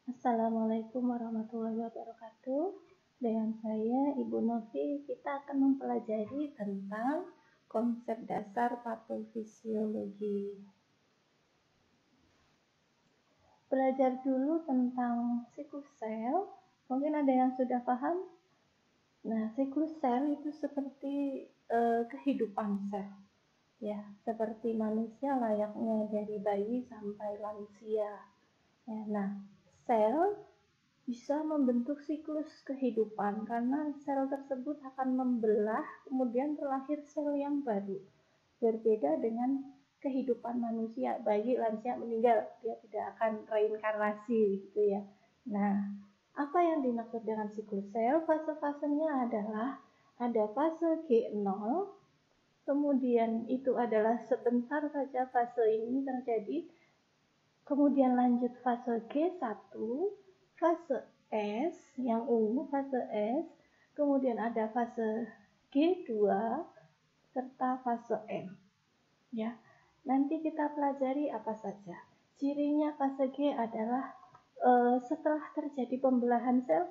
Assalamualaikum warahmatullahi wabarakatuh. Dengan saya Ibu Novi, kita akan mempelajari tentang konsep dasar patofisiologi. Belajar dulu tentang siklus sel. Mungkin ada yang sudah paham? Nah, siklus sel itu seperti kehidupan sel. Ya, seperti manusia layaknya dari bayi sampai lansia. Ya, nah, sel bisa membentuk siklus kehidupan karena sel tersebut akan membelah, kemudian terlahir sel yang baru. Berbeda dengan kehidupan manusia, bayi, lansia, meninggal, dia tidak akan reinkarnasi gitu ya. Nah, apa yang dimaksud dengan siklus sel? Fase-fasenya adalah ada fase G0, kemudian itu adalah sebentar saja fase ini terjadi, kemudian lanjut fase G1, fase S yang ungu, fase S, kemudian ada fase G2 serta fase M. Ya, nanti kita pelajari apa saja. Cirinya fase G adalah setelah terjadi pembelahan sel,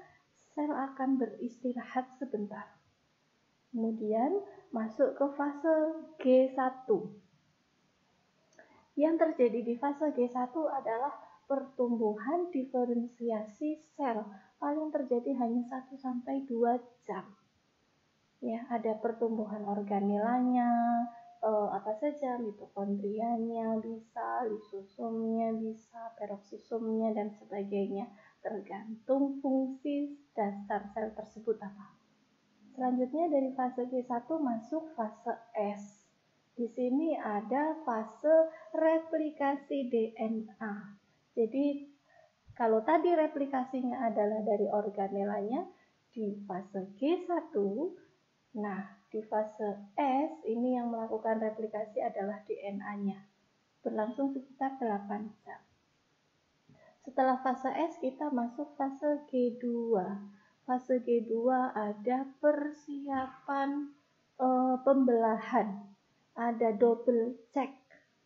sel akan beristirahat sebentar. Kemudian masuk ke fase G1. Yang terjadi di fase G1 adalah pertumbuhan diferensiasi sel. Paling terjadi hanya 1-2 jam. Ya, ada pertumbuhan organelanya, apa saja, mitokondrianya bisa, lisosomnya bisa, peroksisomnya dan sebagainya, tergantung fungsi dasar sel tersebut apa. Selanjutnya dari fase G1 masuk fase S. Di sini ada fase replikasi DNA. Jadi kalau tadi replikasinya adalah dari organelanya, di fase G1, nah di fase S ini yang melakukan replikasi adalah DNA-nya. Berlangsung sekitar 8 jam. Setelah fase S kita masuk fase G2. Fase G2 ada persiapan pembelahan. Ada double check,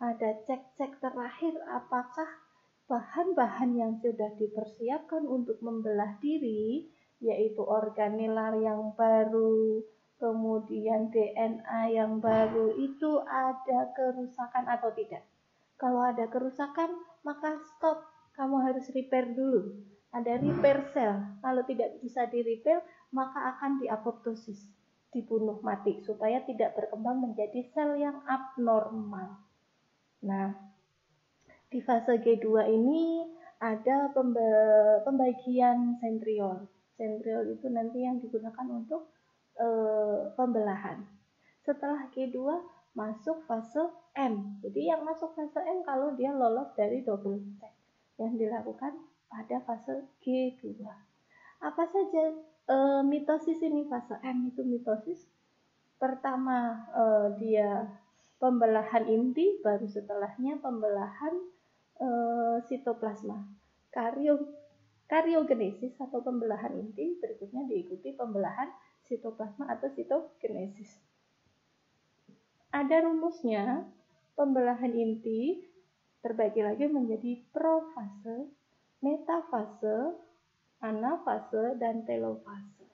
ada cek-cek terakhir apakah bahan-bahan yang sudah dipersiapkan untuk membelah diri, yaitu organelar yang baru, kemudian DNA yang baru, itu ada kerusakan atau tidak. Kalau ada kerusakan, maka stop, kamu harus repair dulu. Ada repair sel, kalau tidak bisa di repair, maka akan diapoptosis, dibunuh mati supaya tidak berkembang menjadi sel yang abnormal. Nah, di fase G2 ini ada pembagian sentriol. Sentriol itu nanti yang digunakan untuk pembelahan. Setelah G2 masuk fase M. Jadi yang masuk fase M kalau dia lolos dari double check yang dilakukan pada fase G2. Apa saja mitosis ini? Fase M itu mitosis. Pertama dia pembelahan inti, baru setelahnya pembelahan sitoplasma. Kariogenesis atau pembelahan inti, berikutnya diikuti pembelahan sitoplasma atau sitogenesis. Ada rumusnya, pembelahan inti terbagi lagi menjadi profase, metafase, anafase, dan telofase.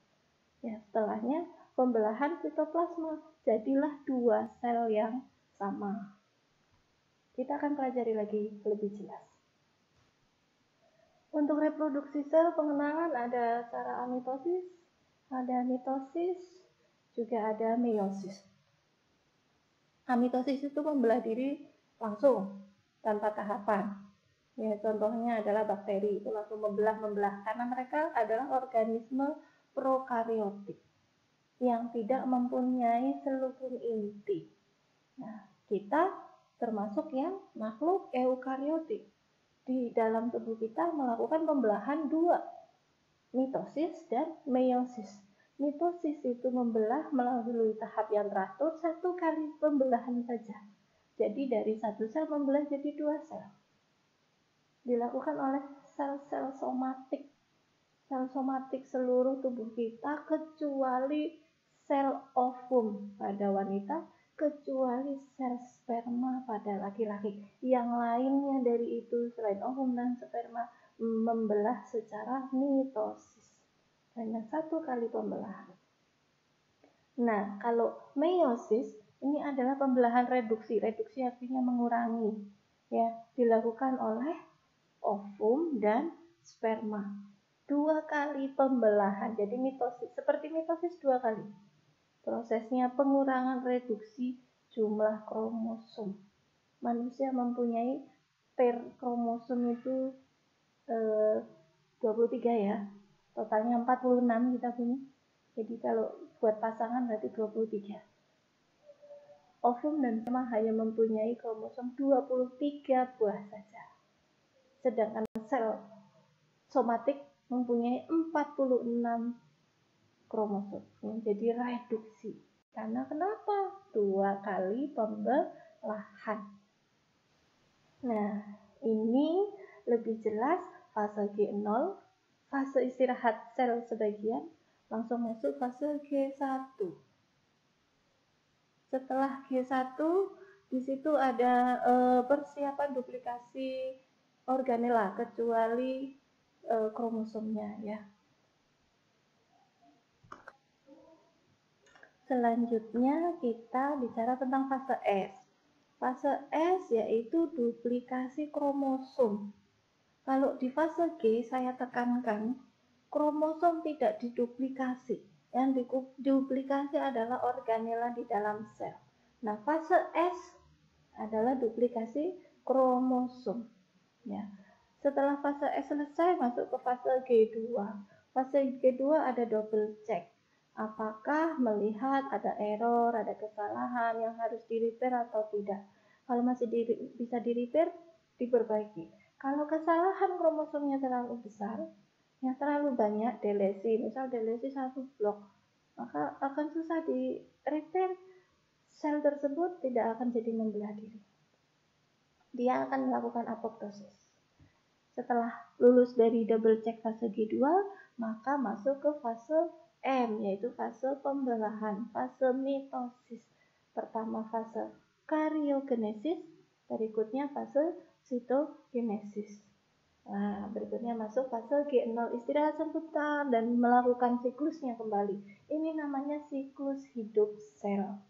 Ya, setelahnya pembelahan sitoplasma, jadilah 2 sel yang sama. Kita akan pelajari lagi lebih jelas. Untuk reproduksi sel, pengenalan ada cara amitosis, ada mitosis, juga ada meiosis. Amitosis itu membelah diri langsung, tanpa tahapan. Ya, contohnya adalah bakteri, itu langsung membelah, karena mereka adalah organisme prokariotik yang tidak mempunyai selubung inti. Nah, kita termasuk yang makhluk eukariotik. Di dalam tubuh kita melakukan pembelahan 2, mitosis dan meiosis. Mitosis itu membelah melalui tahap yang teratur, 1 kali pembelahan saja. Jadi dari 1 sel membelah jadi 2 sel. Dilakukan oleh sel-sel somatik. Sel somatik seluruh tubuh kita kecuali sel ovum pada wanita, kecuali sel sperma pada laki-laki. Yang lainnya dari itu selain ovum dan sperma membelah secara mitosis. Hanya satu kali pembelahan. Nah, kalau meiosis ini adalah pembelahan reduksi. Reduksi artinya mengurangi. Ya, dilakukan oleh ovum dan sperma. 2 kali pembelahan. Jadi mitosis, seperti mitosis 2 kali. Prosesnya pengurangan reduksi jumlah kromosom. Manusia mempunyai per kromosom itu 23 ya. Totalnya 46 kita punya. Jadi kalau buat pasangan berarti 23. Ovum dan sperma hanya mempunyai kromosom 23 buah saja. Sedangkan sel somatik mempunyai 46 kromosom. Jadi reduksi. Karena kenapa? 2 kali pembelahan. Nah, ini lebih jelas fase G0, fase istirahat sel sebagian, langsung masuk fase G1. Setelah G1, di situ ada persiapan duplikasi organela kecuali kromosomnya ya. Selanjutnya kita bicara tentang fase S. Fase S yaitu duplikasi kromosom. Kalau di fase G saya tekankan kromosom tidak diduplikasi. Yang diduplikasi adalah organela di dalam sel. Nah, fase S adalah duplikasi kromosom. Ya. Setelah fase S selesai, masuk ke fase G2. Fase G2 ada double check. Apakah melihat ada error, ada kesalahan yang harus di-repair atau tidak. Kalau masih bisa di-repair, diperbaiki. Kalau kesalahan kromosomnya terlalu besar, yang terlalu banyak delesi, misal delesi 1 blok, maka akan susah di repair. Sel tersebut tidak akan jadi membelah diri. Dia akan melakukan apoptosis. Setelah lulus dari double check fase G2, maka masuk ke fase M, yaitu fase pembelahan, fase mitosis. Pertama fase karyogenesis, berikutnya fase sitogenesis. Nah, berikutnya masuk fase G0, istirahat sebentar dan melakukan siklusnya kembali. Ini namanya siklus hidup sel.